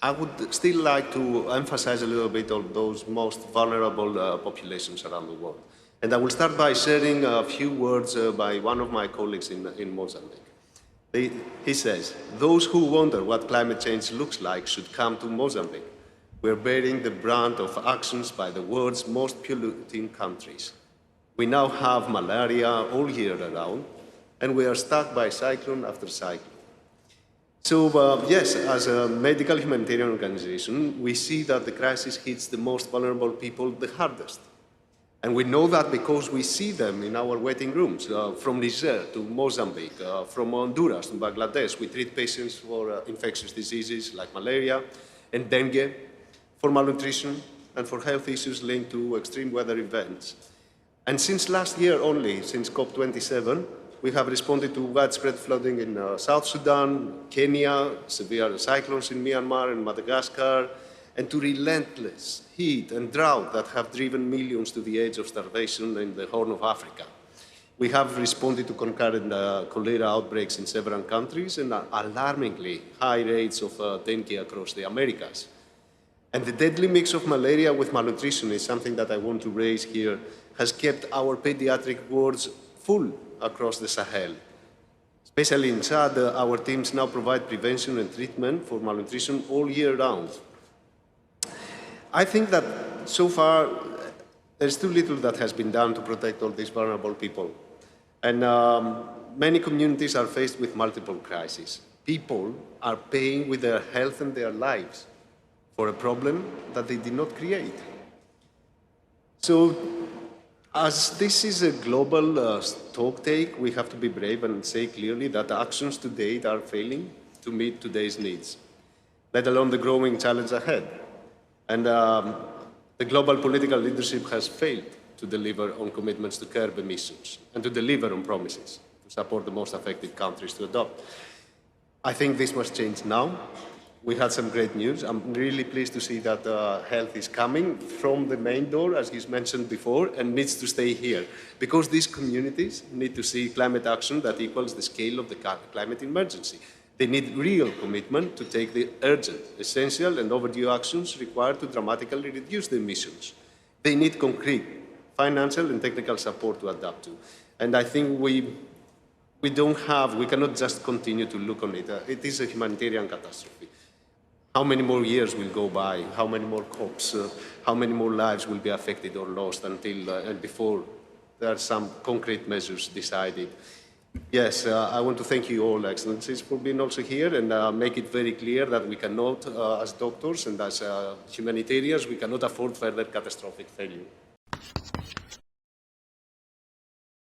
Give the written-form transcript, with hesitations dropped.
I would still like to emphasize a little bit on those most vulnerable populations around the world. And I will start by sharing a few words by one of my colleagues in Mozambique. He says, those who wonder what climate change looks like should come to Mozambique. We're bearing the brunt of actions by the world's most polluting countries. We now have malaria all year around, and we are stuck by cyclone after cyclone. So, yes, as a medical humanitarian organization, we see that the crisis hits the most vulnerable people the hardest. And we know that because we see them in our waiting rooms, from Niger to Mozambique, from Honduras to Bangladesh. We treat patients for infectious diseases like malaria and dengue, for malnutrition, and for health issues linked to extreme weather events. And since last year only, since COP27, we have responded to widespread flooding in South Sudan, Kenya, severe cyclones in Myanmar and Madagascar, and to relentless heat and drought that have driven millions to the edge of starvation in the Horn of Africa. We have responded to concurrent cholera outbreaks in several countries and alarmingly high rates of dengue across the Americas. And the deadly mix of malaria with malnutrition is something that I want to raise here, has kept our pediatric wards full across the Sahel. Especially in Chad, our teams now provide prevention and treatment for malnutrition all year round. I think that so far, there's too little that has been done to protect all these vulnerable people. And many communities are faced with multiple crises. People are paying with their health and their lives for a problem that they did not create. So, as this is a global stocktake, we have to be brave and say clearly that the actions to date are failing to meet today's needs, let alone the growing challenge ahead. And the global political leadership has failed to deliver on commitments to curb emissions and to deliver on promises to support the most affected countries to adopt. I think this must change now. We had some great news. I'm really pleased to see that health is coming from the main door, as you mentioned before, and needs to stay here. Because these communities need to see climate action that equals the scale of the climate emergency. They need real commitment to take the urgent, essential, and overdue actions required to dramatically reduce the emissions. They need concrete financial and technical support to adapt to. And I think we cannot just continue to look on it. It is a humanitarian catastrophe. How many more years will go by? How many more COPs? How many more lives will be affected or lost until and before there are some concrete measures decided? Yes, I want to thank you all, Excellencies, for being also here and make it very clear that we cannot, as doctors and as humanitarians, we cannot afford further catastrophic failure.